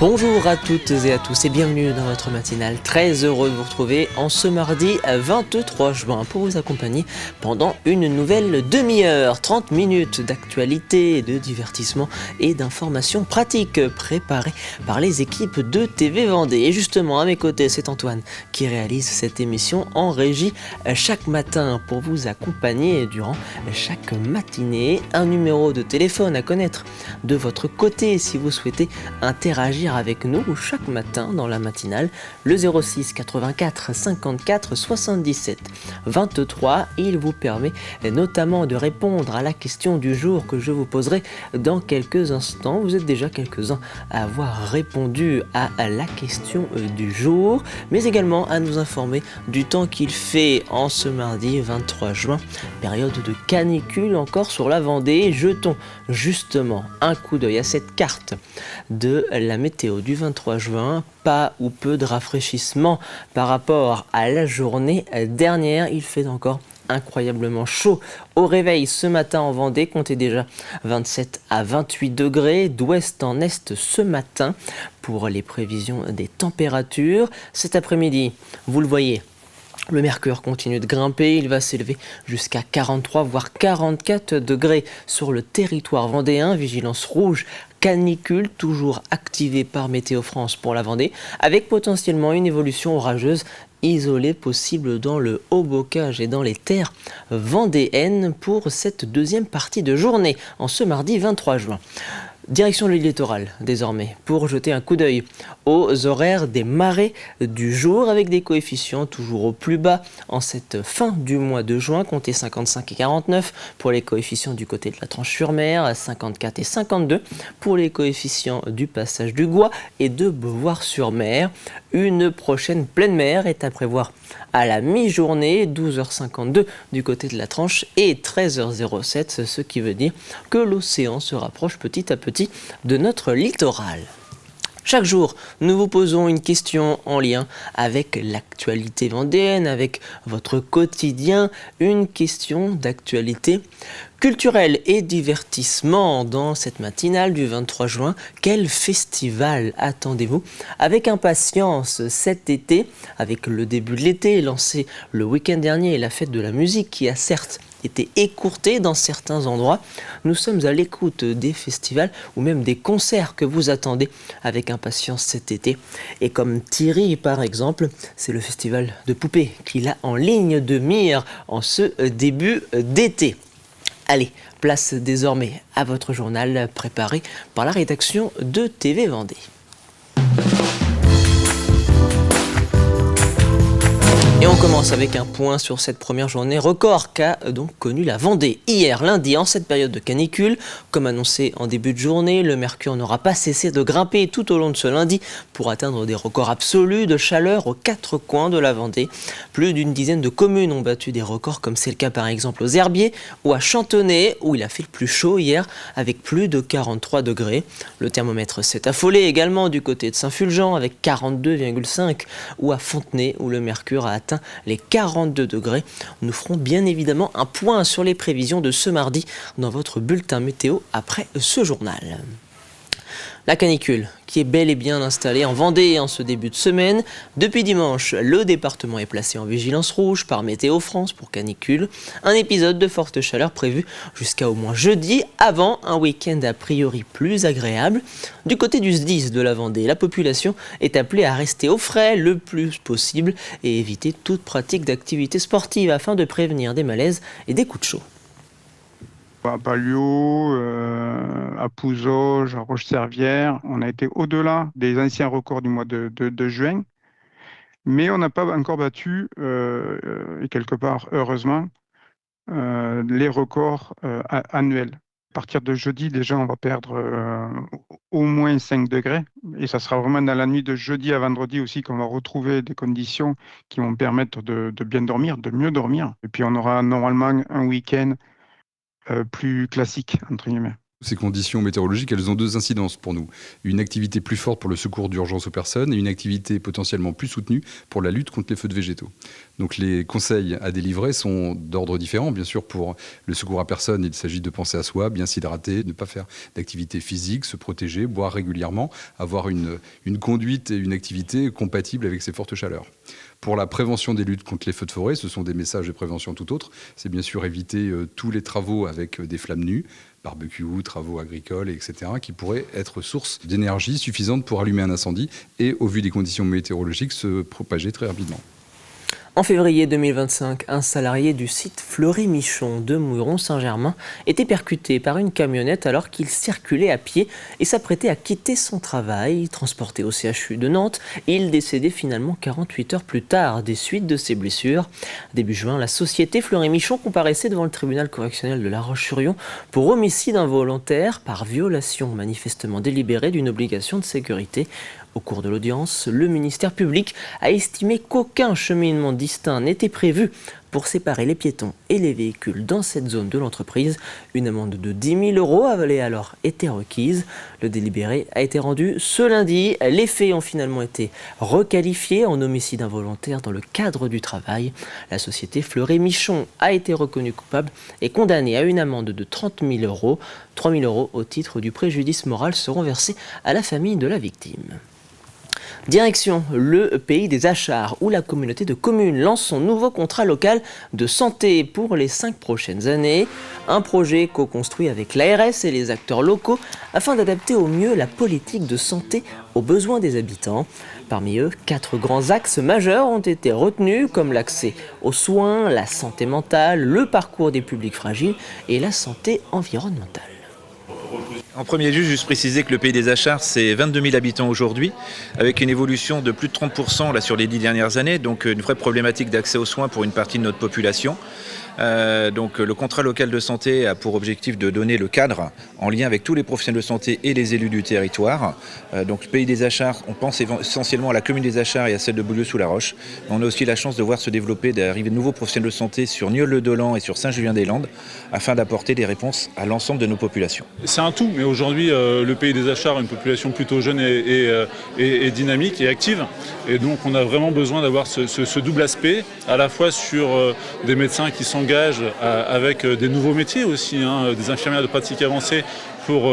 Bonjour à toutes et à tous et bienvenue dans votre matinale. Très heureux de vous retrouver en ce mardi 23 juin pour vous accompagner pendant une nouvelle demi-heure, 30 minutes d'actualité, de divertissement et d'informations pratiques préparées par les équipes de TV Vendée. Et justement à mes côtés, c'est Antoine qui réalise cette émission en régie chaque matin pour vous accompagner durant chaque matinée. Un numéro de téléphone à connaître de votre côté si vous souhaitez interagir avec nous chaque matin dans la matinale, le 06 84 54 77 23. Il vous permet notamment de répondre à la question du jour que je vous poserai dans quelques instants. Vous êtes déjà quelques-uns à avoir répondu à la question du jour, mais également à nous informer du temps qu'il fait en ce mardi 23 juin, période de canicule encore sur la Vendée. Jetons justement un coup d'œil à cette carte de la météo du 23 juin, pas ou peu de rafraîchissement par rapport à la journée dernière. Il fait encore incroyablement chaud au réveil ce matin en Vendée, comptez déjà 27 à 28 degrés d'ouest en est ce matin pour les prévisions des températures. Cet après-midi, vous le voyez, le mercure continue de grimper, il va s'élever jusqu'à 43 voire 44 degrés sur le territoire vendéen. Vigilance rouge canicule toujours activée par Météo France pour la Vendée, avec potentiellement une évolution orageuse isolée possible dans le Haut-Bocage et dans les terres vendéennes pour cette deuxième partie de journée en ce mardi 23 juin. Direction le littoral désormais pour jeter un coup d'œil aux horaires des marées du jour avec des coefficients toujours au plus bas en cette fin du mois de juin. Comptez 55 et 49 pour les coefficients du côté de la Tranche-sur-Mer, 54 et 52 pour les coefficients du passage du Gois et de Beauvoir-sur-Mer. Une prochaine pleine mer est à prévoir à la mi-journée, 12h52 du côté de la Tranche et 13h07, ce qui veut dire que l'océan se rapproche petit à petit de notre littoral. Chaque jour, nous vous posons une question en lien avec l'actualité vendéenne, avec votre quotidien, une question d'actualité culturelle et divertissement dans cette matinale du 23 juin. Quel festival attendez-vous avec impatience cet été, avec le début de l'été lancé le week-end dernier et la fête de la musique qui a certes été écourtée dans certains endroits. Nous sommes à l'écoute des festivals ou même des concerts que vous attendez avec impatience cet été. Et comme Thierry par exemple, c'est le festival de poupées qu'il a en ligne de mire en ce début d'été. Allez, place désormais à votre journal préparé par la rédaction de TV Vendée. Et on commence avec un point sur cette première journée record qu'a donc connu la Vendée. Hier, lundi, en cette période de canicule, comme annoncé en début de journée, le mercure n'aura pas cessé de grimper tout au long de ce lundi pour atteindre des records absolus de chaleur aux quatre coins de la Vendée. Plus d'une dizaine de communes ont battu des records, comme c'est le cas par exemple aux Herbiers ou à Chantonnay, où il a fait le plus chaud hier avec plus de 43 degrés. Le thermomètre s'est affolé également du côté de Saint-Fulgent avec 42,5 ou à Fontenay où le mercure a atteint les 42 degrés. Nous ferons bien évidemment un point sur les prévisions de ce mardi dans votre bulletin météo après ce journal. La canicule qui est bel et bien installée en Vendée en ce début de semaine. Depuis dimanche, le département est placé en vigilance rouge par Météo France pour canicule. Un épisode de forte chaleur prévu jusqu'à au moins jeudi, avant un week-end a priori plus agréable. Du côté du SDIS de la Vendée, la population est appelée à rester au frais le plus possible et éviter toute pratique d'activité sportive afin de prévenir des malaises et des coups de chaud. À Balliot, à Pouzauges, à Roche-Servière, on a été au-delà des anciens records du mois de juin, mais on n'a pas encore battu, et quelque part, heureusement, les records annuels. À partir de jeudi, déjà, on va perdre au moins 5 degrés, et ça sera vraiment dans la nuit de jeudi à vendredi aussi qu'on va retrouver des conditions qui vont permettre de bien dormir, de mieux dormir. Et puis on aura normalement un week-end plus classique, entre guillemets. Ces conditions météorologiques, elles ont deux incidences pour nous. Une activité plus forte pour le secours d'urgence aux personnes et une activité potentiellement plus soutenue pour la lutte contre les feux de végétaux. Donc les conseils à délivrer sont d'ordre différent. Bien sûr, pour le secours à personne, il s'agit de penser à soi, bien s'hydrater, ne pas faire d'activité physique, se protéger, boire régulièrement, avoir une conduite et une activité compatibles avec ces fortes chaleurs. Pour la prévention des luttes contre les feux de forêt, ce sont des messages de prévention tout autres. C'est bien sûr éviter tous les travaux avec des flammes nues, barbecue, travaux agricoles, etc., qui pourraient être source d'énergie suffisante pour allumer un incendie et, au vu des conditions météorologiques, se propager très rapidement. En février 2025, un salarié du site Fleury-Michon de Mouilleron-Saint-Germain était percuté par une camionnette alors qu'il circulait à pied et s'apprêtait à quitter son travail. Transporté au CHU de Nantes, il décédait finalement 48 heures plus tard des suites de ses blessures. Début juin, la société Fleury-Michon comparaissait devant le tribunal correctionnel de La Roche-sur-Yon pour homicide involontaire par violation manifestement délibérée d'une obligation de sécurité. Au cours de l'audience, le ministère public a estimé qu'aucun cheminement distinct n'était prévu pour séparer les piétons et les véhicules dans cette zone de l'entreprise. Une amende de 10 000 € avait alors été requise. Le délibéré a été rendu ce lundi. Les faits ont finalement été requalifiés en homicide involontaire dans le cadre du travail. La société Fleury-Michon a été reconnue coupable et condamnée à une amende de 30 000 €. 3 000 € au titre du préjudice moral seront versés à la famille de la victime. Direction le pays des Achards, où la communauté de communes lance son nouveau contrat local de santé pour les 5 prochaines années. Un projet co-construit avec l'ARS et les acteurs locaux afin d'adapter au mieux la politique de santé aux besoins des habitants. Parmi eux, 4 grands axes majeurs ont été retenus, comme l'accès aux soins, la santé mentale, le parcours des publics fragiles et la santé environnementale. En premier lieu, juste préciser que le pays des Achards, c'est 22 000 habitants aujourd'hui, avec une évolution de plus de 30% là, sur les 10 dernières années, donc une vraie problématique d'accès aux soins pour une partie de notre population. Donc le contrat local de santé a pour objectif de donner le cadre en lien avec tous les professionnels de santé et les élus du territoire. Donc le pays des Achards, on pense essentiellement à la commune des Achards et à celle de Beaulieu-sous-la-Roche. Mais on a aussi la chance de voir se développer, d'arriver de nouveaux professionnels de santé sur Nieul-le-Dolan et sur Saint-Julien-des-Landes afin d'apporter des réponses à l'ensemble de nos populations. C'est un tout, mais aujourd'hui le pays des Achards a une population plutôt jeune et dynamique et active. Et donc on a vraiment besoin d'avoir ce double aspect, à la fois sur des médecins qui s'engagent avec des nouveaux métiers aussi, des infirmières de pratique avancée pour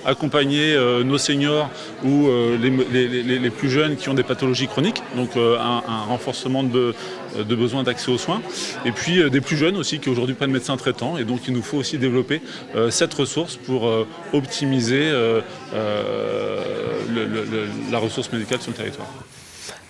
accompagner nos seniors ou les plus jeunes qui ont des pathologies chroniques, donc un renforcement de besoins d'accès aux soins, et puis des plus jeunes aussi qui aujourd'hui prennent médecin traitant, et donc il nous faut aussi développer cette ressource pour optimiser la ressource médicale sur le territoire.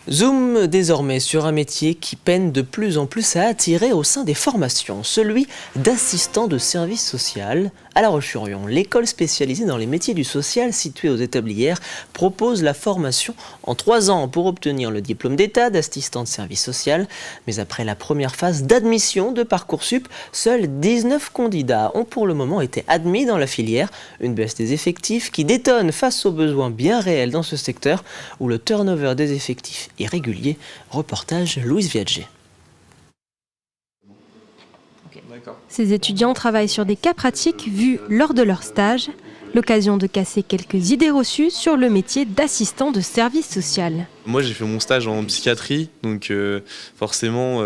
Zoom désormais sur un métier qui peine de plus en plus à attirer au sein des formations, celui d'assistant de service social. À La Roche-sur-Yon, l'école spécialisée dans les métiers du social située aux Établières propose la formation en 3 ans pour obtenir le diplôme d'État d'assistant de service social. Mais après la première phase d'admission de Parcoursup, seuls 19 candidats ont pour le moment été admis dans la filière. Une baisse des effectifs qui détonne face aux besoins bien réels dans ce secteur où le turnover des effectifs est régulier. Reportage Louise Viadger. Ces étudiants travaillent sur des cas pratiques vus lors de leur stage, l'occasion de casser quelques idées reçues sur le métier d'assistant de service social. Moi j'ai fait mon stage en psychiatrie, donc forcément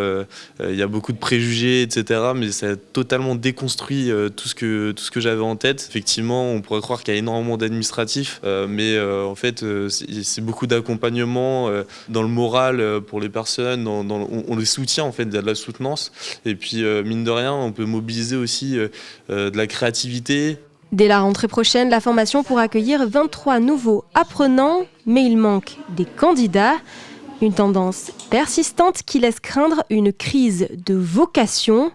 il y a beaucoup de préjugés, etc. Mais ça a totalement déconstruit tout ce que j'avais en tête. Effectivement, on pourrait croire qu'il y a énormément d'administratifs, mais en fait c'est beaucoup d'accompagnement dans le moral pour les personnes, on les soutient en fait, il y a de la soutenance. Et puis mine de rien, on peut mobiliser aussi de la créativité. Dès la rentrée prochaine, la formation pourra accueillir 23 nouveaux apprenants, mais il manque des candidats. Une tendance persistante qui laisse craindre une crise de vocation.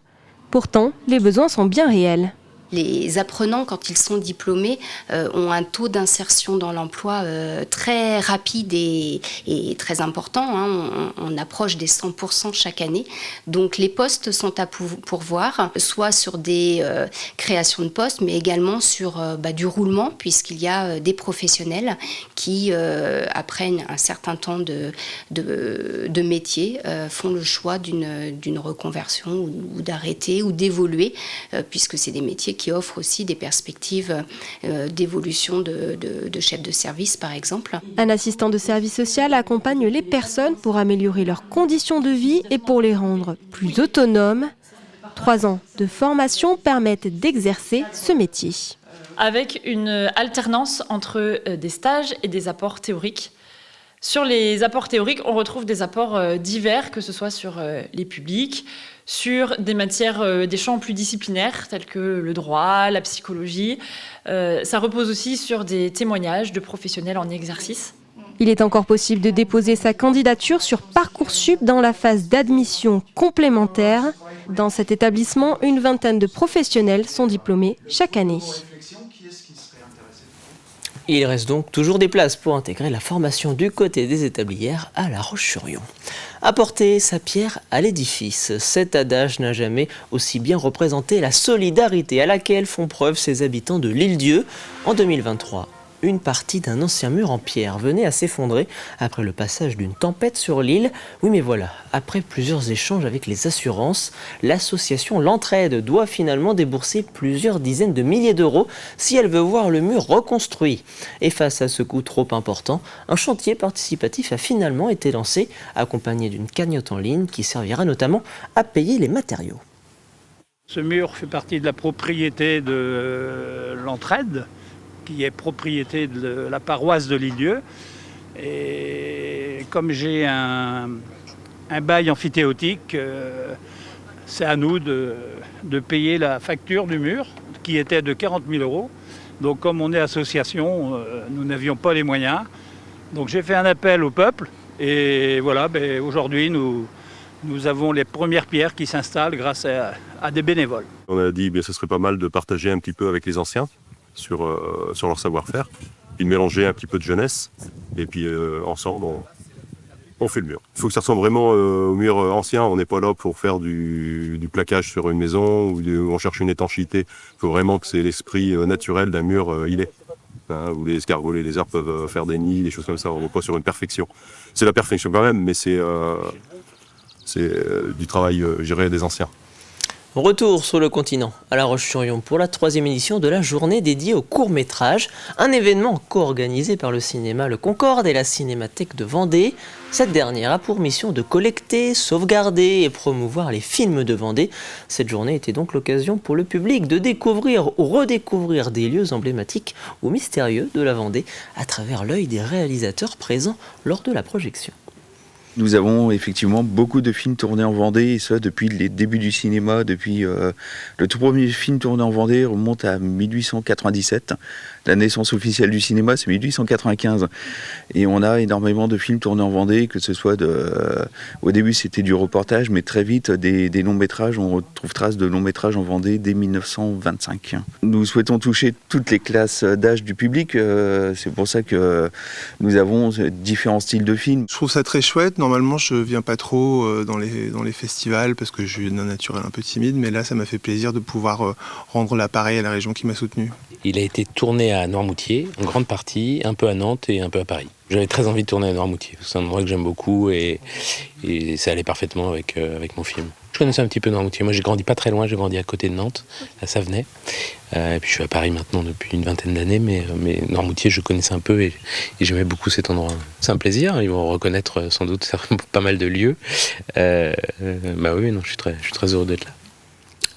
Pourtant, les besoins sont bien réels. Les apprenants, quand ils sont diplômés, ont un taux d'insertion dans l'emploi très rapide et très important. On approche des 100% chaque année. Donc les postes sont à pourvoir, soit sur des créations de postes, mais également sur du roulement, puisqu'il y a des professionnels qui, après un certain temps de métier, font le choix d'une reconversion ou d'arrêter ou d'évoluer, puisque c'est des métiers qui qui offre aussi des perspectives d'évolution de chef de service, par exemple. Un assistant de service social accompagne les personnes pour améliorer leurs conditions de vie et pour les rendre plus autonomes. 3 ans de formation permettent d'exercer ce métier. Avec une alternance entre des stages et des apports théoriques. Sur les apports théoriques, on retrouve des apports divers, que ce soit sur les publics, sur des matières, des champs plus disciplinaires, tels que le droit, la psychologie. Ça repose aussi sur des témoignages de professionnels en exercice. Il est encore possible de déposer sa candidature sur Parcoursup dans la phase d'admission complémentaire. Dans cet établissement, une vingtaine de professionnels sont diplômés chaque année. Il reste donc toujours des places pour intégrer la formation du côté des établières à La Roche-sur-Yon. Apporter sa pierre à l'édifice, cet adage n'a jamais aussi bien représenté la solidarité à laquelle font preuve ces habitants de l'Île-Dieu. En 2023, une partie d'un ancien mur en pierre venait à s'effondrer après le passage d'une tempête sur l'île. Oui, mais voilà, après plusieurs échanges avec les assurances, l'association L'Entraide doit finalement débourser plusieurs dizaines de milliers d'euros si elle veut voir le mur reconstruit. Et face à ce coût trop important, un chantier participatif a finalement été lancé, accompagné d'une cagnotte en ligne qui servira notamment à payer les matériaux. Ce mur fait partie de la propriété de L'Entraide, qui est propriété de la paroisse de l'Île-Dieu. Et comme j'ai un bail amphithéotique, c'est à nous de payer la facture du mur, qui était de 40 000 euros. Donc comme on est association, nous n'avions pas les moyens. Donc j'ai fait un appel au peuple, et voilà, aujourd'hui nous avons les premières pierres qui s'installent grâce à des bénévoles. On a dit que ce serait pas mal de partager un petit peu avec les anciens sur leur savoir-faire, puis de mélanger un petit peu de jeunesse, et puis ensemble on fait le mur. Il faut que ça ressemble vraiment au mur ancien. On n'est pas là pour faire du plaquage sur une maison ou on cherche une étanchéité. Il faut vraiment que c'est l'esprit naturel d'un mur îlé, où les escargots et les lézards peuvent faire des nids, des choses comme ça. On n'est pas sur une perfection. C'est la perfection quand même, mais c'est du travail, je dirais, des anciens. Retour sur le continent, à La Roche-sur-Yon, pour la 3e édition de la journée dédiée au court-métrage, un événement co-organisé par le cinéma Le Concorde et la Cinémathèque de Vendée. Cette dernière a pour mission de collecter, sauvegarder et promouvoir les films de Vendée. Cette journée était donc l'occasion pour le public de découvrir ou redécouvrir des lieux emblématiques ou mystérieux de la Vendée à travers l'œil des réalisateurs présents lors de la projection. Nous avons effectivement beaucoup de films tournés en Vendée, et ça depuis les débuts du cinéma. Depuis le tout premier film tourné en Vendée remonte à 1897. La naissance officielle du cinéma, c'est 1895. Et on a énormément de films tournés en Vendée, que ce soit au début c'était du reportage, mais très vite des longs métrages. On retrouve trace de longs métrages en Vendée dès 1925. Nous souhaitons toucher toutes les classes d'âge du public. C'est pour ça que nous avons différents styles de films. Je trouve ça très chouette. Normalement, je viens pas trop dans les festivals parce que je suis d'un naturel un peu timide, mais là, ça m'a fait plaisir de pouvoir rendre l'appareil à la région qui m'a soutenu. Il a été tourné à Noirmoutier, en grande partie, un peu à Nantes et un peu à Paris. J'avais très envie de tourner à Noirmoutier. C'est un endroit que j'aime beaucoup et ça allait parfaitement avec mon film. Je connaissais un petit peu Noirmoutier. Moi, j'ai grandi pas très loin, j'ai grandi à côté de Nantes, à Savenay. Et puis je suis à Paris maintenant depuis une vingtaine d'années, mais Noirmoutier, je connaissais un peu et j'aimais beaucoup cet endroit. C'est un plaisir, ils vont reconnaître sans doute pas mal de lieux. Oui, non, je suis très heureux d'être là.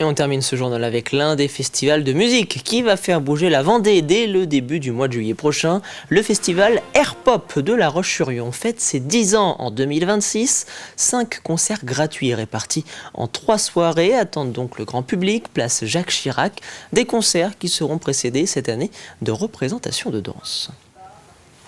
Et on termine ce journal avec l'un des festivals de musique qui va faire bouger la Vendée dès le début du mois de juillet prochain. Le festival Air Pop de La Roche-sur-Yon fête ses 10 ans en 2026. 5 concerts gratuits répartis en 3 soirées attendent donc le grand public, place Jacques Chirac. Des concerts qui seront précédés cette année de représentations de danse.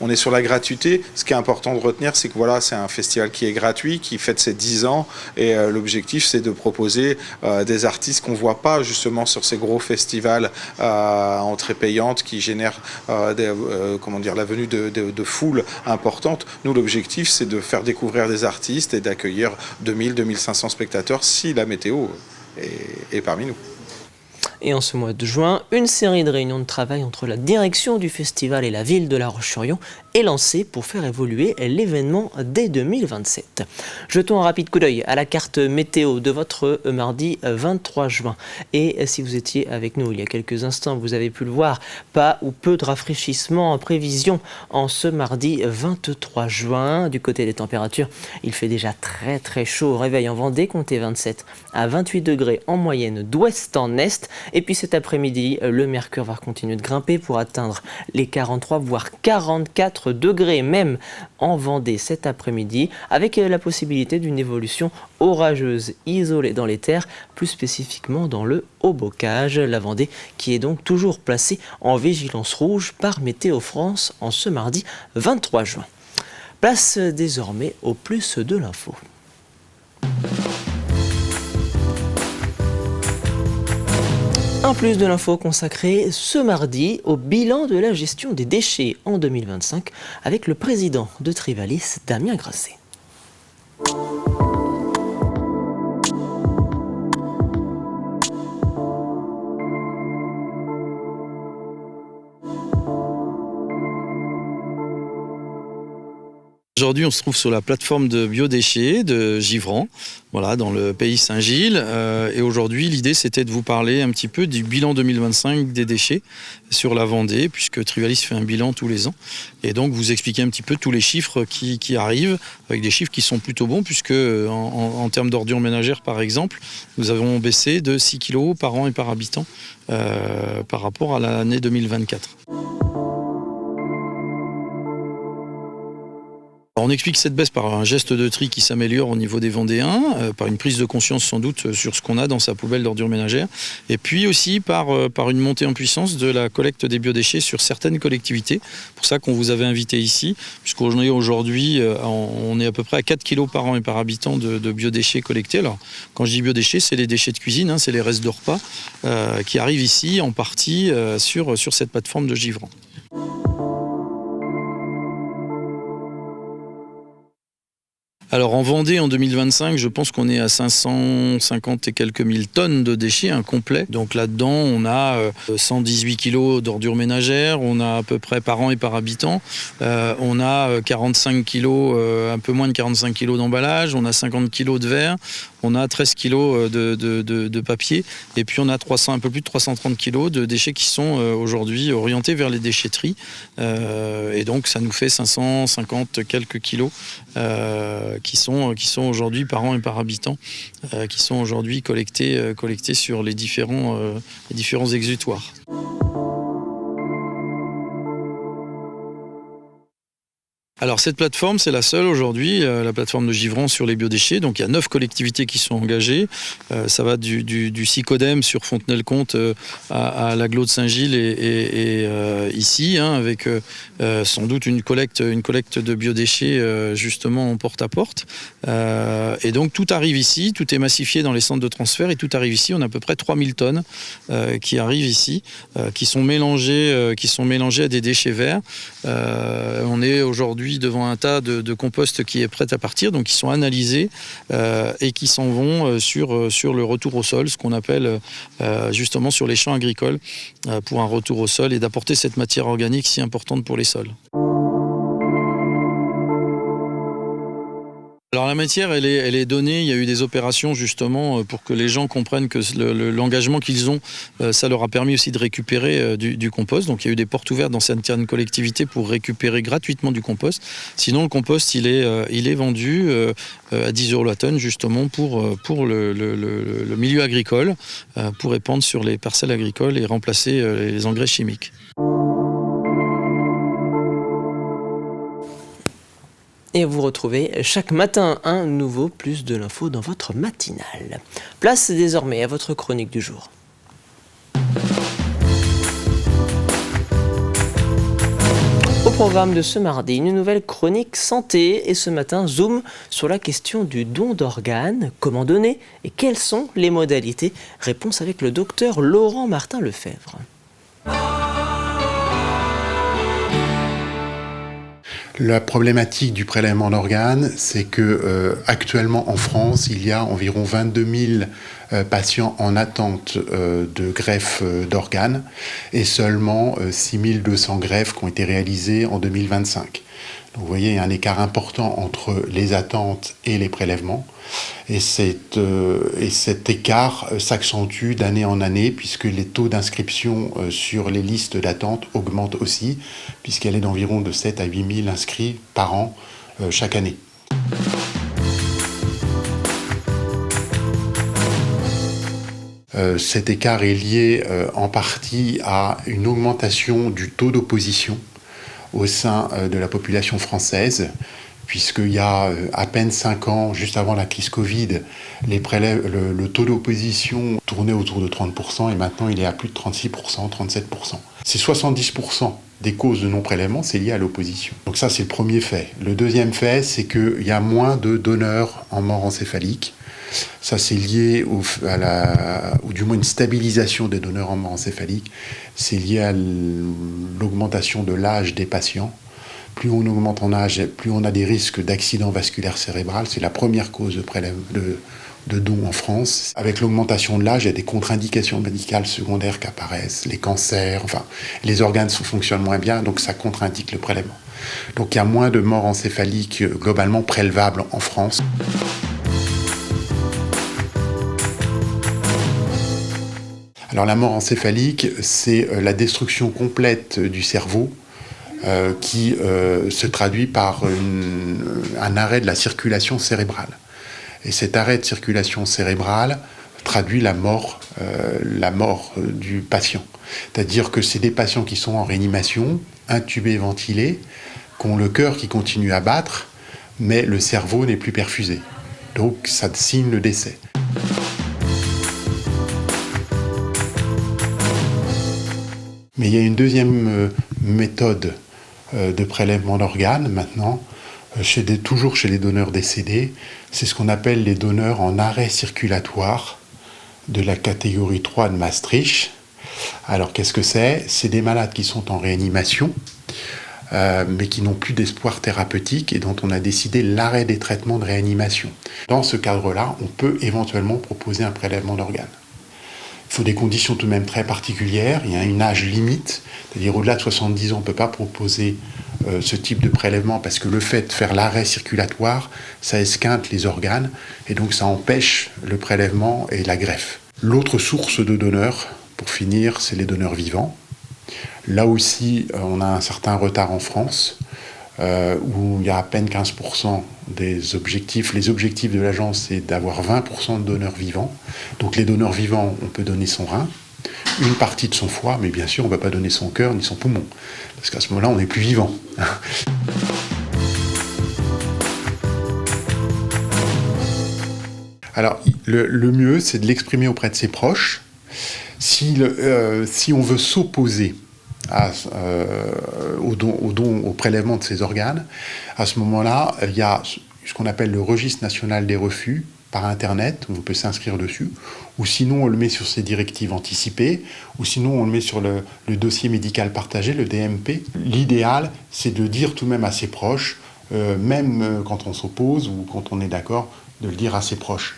On est sur la gratuité. Ce qui est important de retenir, c'est que voilà, c'est un festival qui est gratuit, qui fête ses 10 ans. Et l'objectif, c'est de proposer des artistes qu'on ne voit pas justement sur ces gros festivals à entrée payante qui génèrent la venue de foules importantes. Nous, l'objectif, c'est de faire découvrir des artistes et d'accueillir 2000-2500 spectateurs si la météo est parmi nous. Et en ce mois de juin, une série de réunions de travail entre la direction du festival et la ville de La Roche-sur-Yon est lancée pour faire évoluer l'événement dès 2027. Jetons un rapide coup d'œil à la carte météo de votre mardi 23 juin. Et si vous étiez avec nous il y a quelques instants, vous avez pu le voir, pas ou peu de rafraîchissement en prévision en ce mardi 23 juin. Du côté des températures, il fait déjà très très chaud au réveil en Vendée, comptez 27 à 28 degrés en moyenne d'ouest en est. Et puis cet après-midi, le mercure va continuer de grimper pour atteindre les 43 voire 44 degrés même en Vendée cet après-midi, avec la possibilité d'une évolution orageuse isolée dans les terres, plus spécifiquement dans le Haut-Bocage. La Vendée qui est donc toujours placée en vigilance rouge par Météo France en ce mardi 23 juin. Place désormais au plus de l'info. Un plus de l'info consacré ce mardi au bilan de la gestion des déchets en 2025 avec le président de Trivalis, Damien Grasset. Aujourd'hui, on se trouve sur la plateforme de biodéchets de Givran, voilà, dans le pays Saint-Gilles. Et aujourd'hui, l'idée, c'était de vous parler un petit peu du bilan 2025 des déchets sur la Vendée, puisque Trivalis fait un bilan tous les ans. Et donc, vous expliquer un petit peu tous les chiffres qui arrivent, avec des chiffres qui sont plutôt bons, puisque en termes d'ordures ménagères, par exemple, nous avons baissé de 6 kg par an et par habitant par rapport à l'année 2024. On explique cette baisse par un geste de tri qui s'améliore au niveau des Vendéens, par une prise de conscience sans doute sur ce qu'on a dans sa poubelle d'ordures ménagères, et puis aussi par une montée en puissance de la collecte des biodéchets sur certaines collectivités. C'est pour ça qu'on vous avait invité ici, puisqu'aujourd'hui on est à peu près à 4 kg par an et par habitant de biodéchets collectés. Alors quand je dis biodéchets, c'est les déchets de cuisine, c'est les restes de repas qui arrivent ici en partie sur cette plateforme de Givran. Alors en Vendée en 2025, je pense qu'on est à 550 et quelques mille tonnes de déchets incomplets. Donc là-dedans, on a 118 kilos d'ordures ménagères, on a à peu près par an et par habitant, on a 45 kilos, un peu moins de 45 kilos d'emballage, on a 50 kilos de verre, on a 13 kilos de papier, et puis on a un peu plus de 330 kilos de déchets qui sont aujourd'hui orientés vers les déchetteries. Et donc ça nous fait 550 quelques kilos qui sont aujourd'hui par an et par habitant, qui sont aujourd'hui collectés sur les différents exutoires. Alors cette plateforme, c'est la seule aujourd'hui, la plateforme de Givran sur les biodéchets. Donc il y a 9 collectivités qui sont engagées. Ça va du Sicodem sur Fontenay-le-Comte à l'agglo de Saint-Gilles et ici, avec sans doute une collecte de biodéchets justement en porte-à-porte. Et donc tout arrive ici, tout est massifié dans les centres de transfert et tout arrive ici. On a à peu près 3000 tonnes qui arrivent ici, qui sont mélangées à des déchets verts. On est aujourd'hui devant un tas de compost qui est prêt à partir, donc qui sont analysés et qui s'en vont sur le retour au sol, ce qu'on appelle justement sur les champs agricoles, pour un retour au sol et d'apporter cette matière organique si importante pour les sols. Alors la matière, elle est donnée, il y a eu des opérations justement pour que les gens comprennent que l'engagement qu'ils ont, ça leur a permis aussi de récupérer du compost. Donc il y a eu des portes ouvertes dans certaines collectivités pour récupérer gratuitement du compost. Sinon le compost, il est vendu à 10 € la tonne justement pour le milieu agricole, pour répandre sur les parcelles agricoles et remplacer les engrais chimiques. Et vous retrouvez chaque matin un nouveau plus de l'info dans votre matinale. Place désormais à votre chronique du jour. Au programme de ce mardi, une nouvelle chronique santé et ce matin, zoom sur la question du don d'organes, comment donner et quelles sont les modalités. Réponse avec le docteur Laurent Martin-Lefebvre. La problématique du prélèvement d'organes, c'est que actuellement en France, il y a environ 22 000 patients en attente de greffe d'organes et seulement 6 200 greffes qui ont été réalisées en 2025. Donc vous voyez, il y a un écart important entre les attentes et les prélèvements. Et cet écart s'accentue d'année en année puisque les taux d'inscription sur les listes d'attente augmentent aussi, puisqu'elle est d'environ de 7 à 8 000 inscrits par an chaque année. Cet écart est lié en partie à une augmentation du taux d'opposition au sein de la population française, puisqu'il y a à peine 5 ans, juste avant la crise Covid, le taux d'opposition tournait autour de 30% et maintenant il est à plus de 36%, 37%. C'est 70% des causes de non-prélèvement, c'est lié à l'opposition. Donc ça, c'est le premier fait. Le deuxième fait, c'est qu'il y a moins de donneurs en mort encéphalique. Ça, c'est lié ou du moins une stabilisation des donneurs en mort encéphalique. C'est lié à l'augmentation de l'âge des patients. Plus on augmente en âge, plus on a des risques d'accident vasculaire cérébral. C'est la première cause de don en France. Avec l'augmentation de l'âge, il y a des contre-indications médicales secondaires qui apparaissent, les cancers, enfin, les organes fonctionnent moins bien, donc ça contre-indique le prélèvement. Donc il y a moins de morts encéphaliques globalement prélevables en France. Alors la mort encéphalique, c'est la destruction complète du cerveau qui se traduit par un arrêt de la circulation cérébrale. Et cet arrêt de circulation cérébrale traduit la mort du patient. C'est-à-dire que c'est des patients qui sont en réanimation, intubés, ventilés, qui ont le cœur qui continue à battre, mais le cerveau n'est plus perfusé. Donc ça signe le décès. Mais il y a une deuxième méthode de prélèvement d'organes maintenant, toujours chez les donneurs décédés, c'est ce qu'on appelle les donneurs en arrêt circulatoire de la catégorie 3 de Maastricht. Alors qu'est-ce que c'est ? C'est des malades qui sont en réanimation, mais qui n'ont plus d'espoir thérapeutique et dont on a décidé l'arrêt des traitements de réanimation. Dans ce cadre-là, on peut éventuellement proposer un prélèvement d'organes. Il faut des conditions tout de même très particulières. Il y a une âge limite, c'est-à-dire au-delà de 70 ans, on ne peut pas proposer ce type de prélèvement parce que le fait de faire l'arrêt circulatoire, ça esquinte les organes et donc ça empêche le prélèvement et la greffe. L'autre source de donneurs, pour finir, c'est les donneurs vivants. Là aussi, on a un certain retard en France, où il y a à peine 15% des objectifs. Les objectifs de l'agence, c'est d'avoir 20% de donneurs vivants. Donc les donneurs vivants, on peut donner son rein, une partie de son foie, mais bien sûr, on ne va pas donner son cœur ni son poumon, parce qu'à ce moment-là, on n'est plus vivant. Alors, le mieux, c'est de l'exprimer auprès de ses proches. Si on veut s'opposer au prélèvement de ces organes, à ce moment-là, il y a ce qu'on appelle le registre national des refus par Internet, où on peut s'inscrire dessus, ou sinon on le met sur ses directives anticipées, ou sinon on le met sur le dossier médical partagé, le DMP. L'idéal, c'est de dire tout de même à ses proches, même quand on s'oppose ou quand on est d'accord, de le dire à ses proches.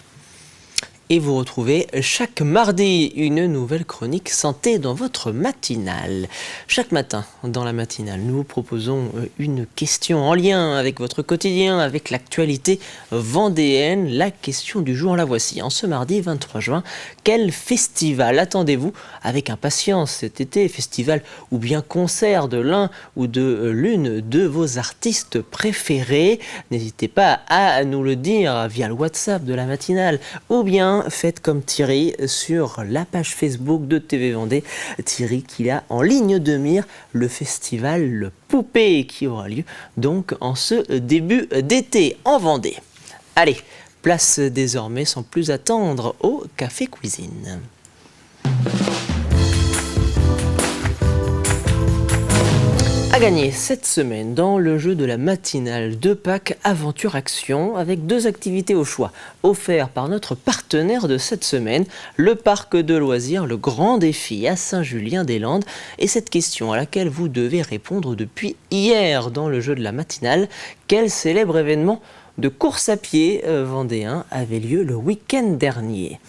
Et vous retrouvez chaque mardi une nouvelle chronique santé dans votre matinale. Chaque matin, dans la matinale, nous vous proposons une question en lien avec votre quotidien, avec l'actualité vendéenne. La question du jour, la voici. En ce mardi 23 juin, quel festival attendez-vous avec impatience cet été? Festival ou bien concert de l'un ou de l'une de vos artistes préférés? N'hésitez pas à nous le dire via le WhatsApp de la matinale ou bien faites comme Thierry sur la page Facebook de TV Vendée. Thierry qui a en ligne de mire le festival Le Poupée qui aura lieu donc en ce début d'été en Vendée. Allez, place désormais sans plus attendre au Café Cuisine. gagner cette semaine dans le jeu de la matinale 2 packs Aventure Action avec 2 activités au choix offertes par notre partenaire de cette semaine, le parc de loisirs Le Grand Défi à Saint-Julien-des-Landes. Et cette question à laquelle vous devez répondre depuis hier dans le jeu de la matinale: quel célèbre événement de course à pied vendéen avait lieu le week-end dernier?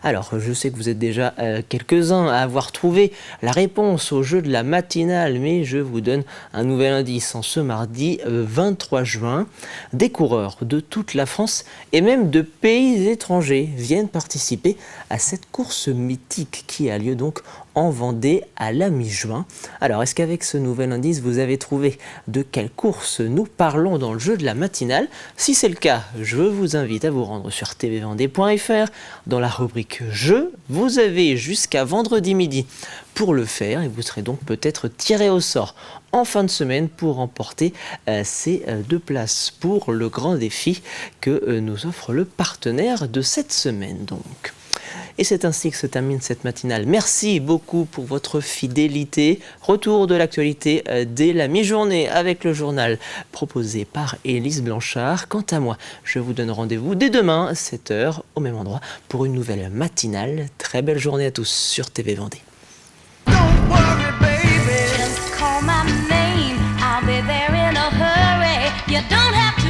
Alors, je sais que vous êtes déjà quelques-uns à avoir trouvé la réponse au jeu de la matinale, mais je vous donne un nouvel indice. En ce mardi 23 juin, des coureurs de toute la France et même de pays étrangers viennent participer à cette course mythique qui a lieu donc en Vendée à la mi-juin. Alors, est-ce qu'avec ce nouvel indice, vous avez trouvé de quelle course nous parlons dans le jeu de la matinale? Si c'est le cas, je vous invite à vous rendre sur tvvendée.fr. Dans la rubrique Jeux, vous avez jusqu'à vendredi midi pour le faire et vous serez donc peut-être tiré au sort en fin de semaine pour remporter ces 2 places pour le grand défi que nous offre le partenaire de cette semaine donc. Et c'est ainsi que se termine cette matinale. Merci beaucoup pour votre fidélité. Retour de l'actualité dès la mi-journée avec le journal proposé par Élise Blanchard. Quant à moi, je vous donne rendez-vous dès demain, 7h, au même endroit, pour une nouvelle matinale. Très belle journée à tous sur TV Vendée. Don't worry, baby. Just call my name. I'll be there in a hurry. You don't have to